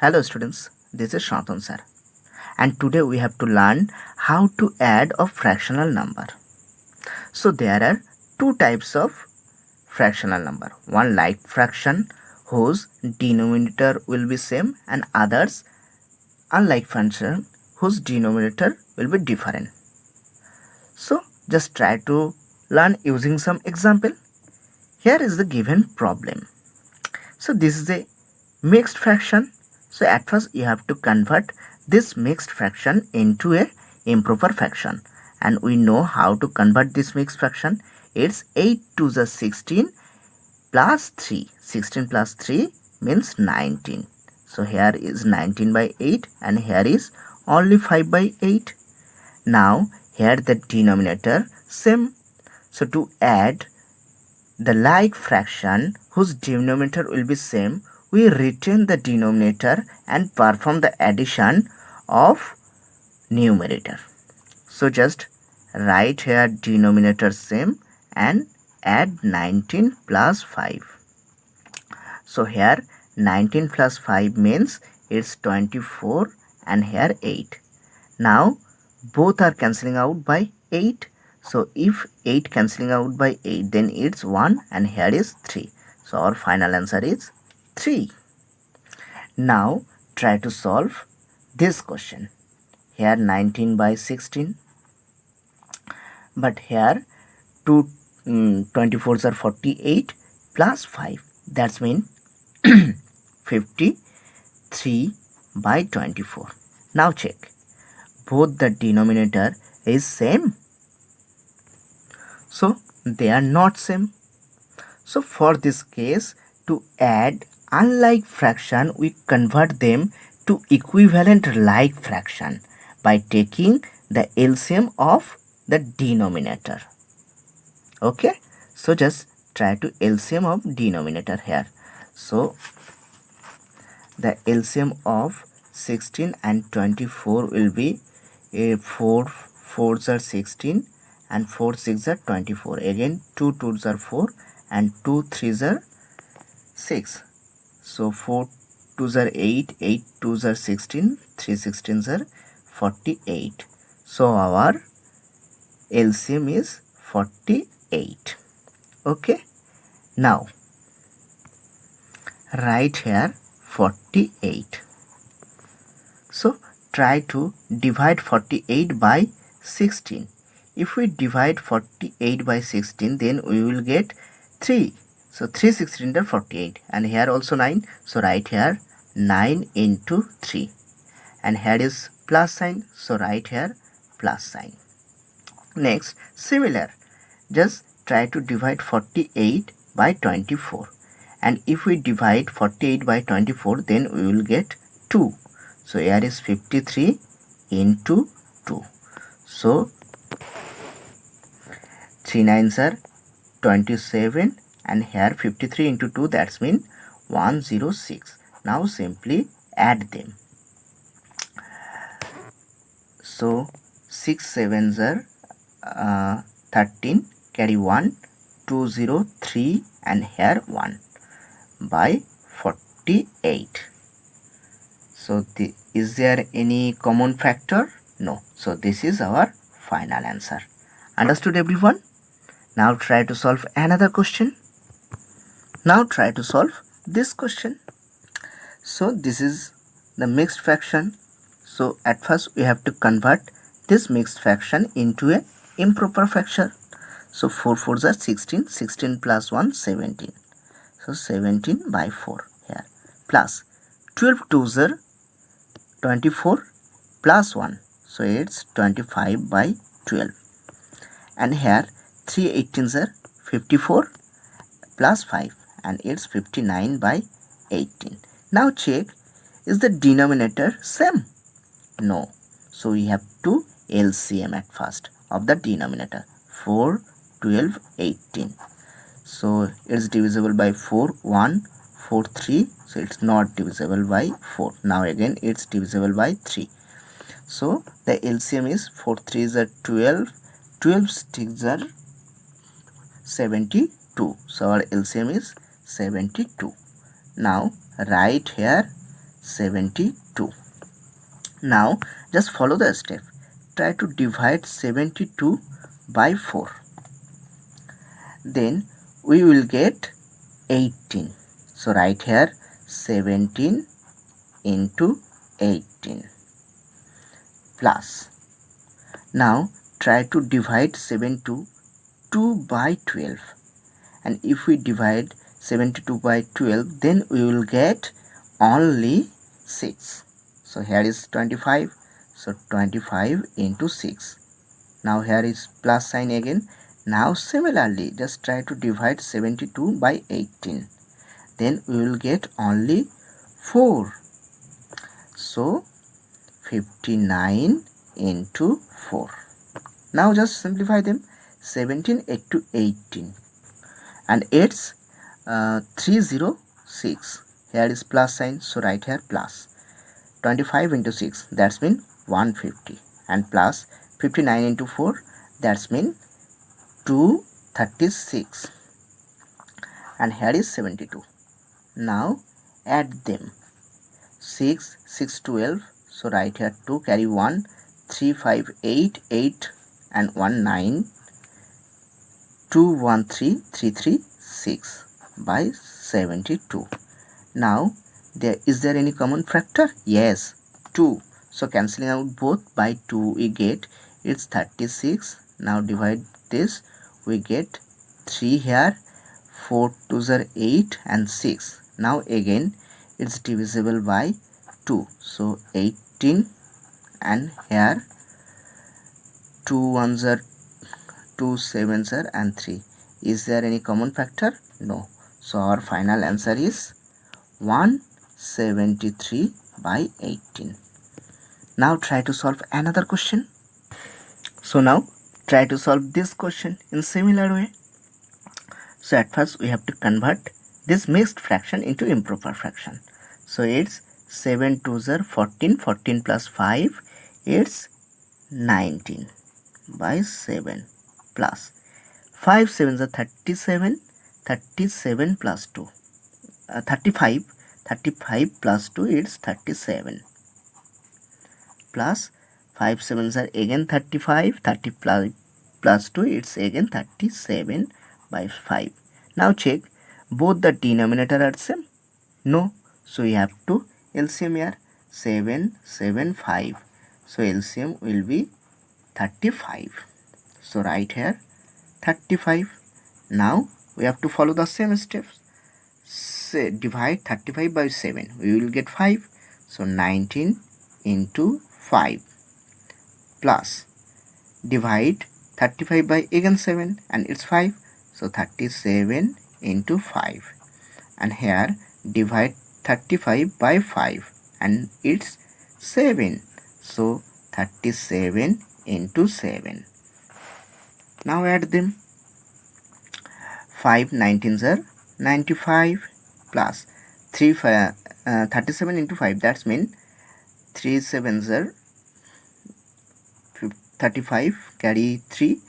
Hello students, this is Shantanu sir, and today we have to learn how to add a fractional number. So there are two types of fractional number. One like fraction whose denominator will be same and others unlike fraction whose denominator will be different. So just try to learn using some example. Here is the given problem. So this is a mixed fraction. So at first you have to convert this mixed fraction into a improper fraction, and we know how to convert this mixed fraction. It's 8 to the 16 plus 3. 16 plus 3 means 19. So here is 19 by 8 and here is only 5 by 8. Now here the denominator same. So to add the like fraction whose denominator will be same, we retain the denominator and perform the addition of numerator. So just write here denominator same and add 19 plus 5. So here 19 plus 5 means it's 24 and here 8. Now both are cancelling out by 8. So if 8 cancelling out by 8, then it's 1 and here is 3. So our final answer is 3. Now try to solve this question. Here 19 by 16, but here 24s are 48 plus 5. That's mean 53 by 24. Now check. Both the denominator is same. So they are not same. So for this case, to add unlike fraction, we convert them to equivalent like fraction by taking the LCM of the denominator. Okay, so just try to LCM of denominator here. So the LCM of 16 and 24 will be 4 4s are 16 and 4 6 are 24. Again 2 2s are 4 and 2 3s are 6. So 4 2s are 8, 8 2s are 16, 3 16s are 48. So our LCM is 48. Okay, now write here 48. So try to divide 48 by 16. If we divide 48 by 16, then we will get 3. So 3 16 are 48 and here also 9. So write here 9 into 3 and here is plus sign. So write here plus sign. Next, similar, just try to divide 48 by 24, and if we divide 48 by 24, then we will get 2. So here is 53 into 2. So 3 9s are 27 and here 53 into 2, that's mean 106. Now simply add them. So 6 7s are 13, carry 1, 203 and here 1 by 48. So is there any common factor? No. So this is our final answer. Understood everyone? Now try to solve another question. Now try to solve this question. So this is the mixed fraction. So at first we have to convert this mixed fraction into a improper fraction. So 4 4s are 16, 16 plus 1 17. So 17 by 4 here plus 12 2s are 24 plus 1. So it's 25 by 12 and here 3 18s are 54 plus 5 and it's 59 by 18. Now check, is the denominator same? No. So we have to LCM at first of the denominator. 4 12 18. So it's divisible by 4 1 4 3. So it's not divisible by 4. Now again it's divisible by 3. So the LCM is 4 3s are 12, 12 6s are 72. So our LCM is 72. Now write here 72. Now just follow the step. Try to divide 72 by 4. Then we will get 18. So write here 17 into 18 plus. Now try to divide 72 by 12. And if we divide 72 by 12, then we will get only 6. So here is 25. So 25 into 6. Now here is plus sign again. Now similarly, just try to divide 72 by 18. Then we will get only 4. So 59 into 4. Now just simplify them. 17 into 18. And it's 306. Here is plus sign, so write here plus. 25 into 6, that's mean 150. And plus 59 into 4, that's mean 236. And here is 72. Now add them. 6, 6, 12. So write here 2, carry 1, 3, 5, 8, 8 and 1, 9. 2, 1, 3, 3, 3, 6 by 72. Now is there any common factor? Yes, 2. So cancelling out both by 2 we get it's 36. Now divide this, we get 3 here, 4 2s are 8 and 6. Now again it's divisible by 2. So 18 and here 2 1s are 2 7s are and 3. Is there any common factor? No. So our final answer is 173 by 18. Now try to solve another question. So now try to solve this question in similar way. So at first we have to convert this mixed fraction into improper fraction. So it's 7 2s are 14, 14 plus 5, it's 19 by 7 plus 5 7s are 37, 37 plus 2, 35, 35 plus 2, it's 37 plus 5 7s are again 35, 35 plus 2, it's again 37 by 5. Now check, both the denominator are same? No. So we have to LCM here, 7, 7, 5. So LCM will be 35. So write here 35. Now we have to follow the same steps. Say divide 35 by 7, we will get 5. So 19 into 5 plus divide 35 by again 7 and it's 5. So 37 into 5 and here divide 35 by 5 and it's 7. So 37 into 7. Now add them. 5 19s are 95 plus 37 into 5, that's mean 3 7s are 35, carry 3,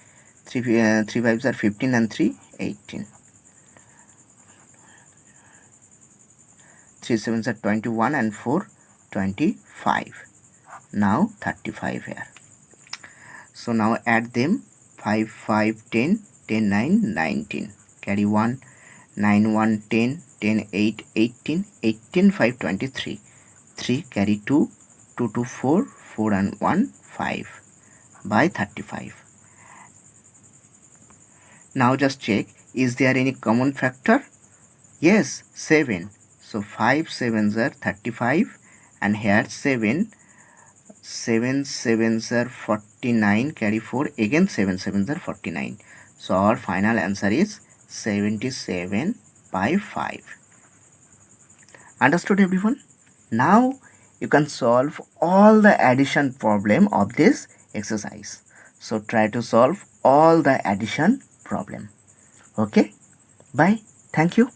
3 5s are 15 and 3 18. 3 7s are 21 and 4 25. Now 35 here. So now add them. 5 5 10, 10 9 19, carry 1, 9 1 10, 10 8 18, 18 5 23, 3 carry 2, 2 2 4, 4 and 1 5 by 35. Now just check, is there any common factor? Yes, 7. So 5 7s are 35 and here 7 7s are 49, carry 4, again 7 7s are 49. So our final answer is 77 by 5. Understood everyone? Now you can solve all the addition problem of this exercise. So try to solve all the addition problem. Okay, bye, thank you.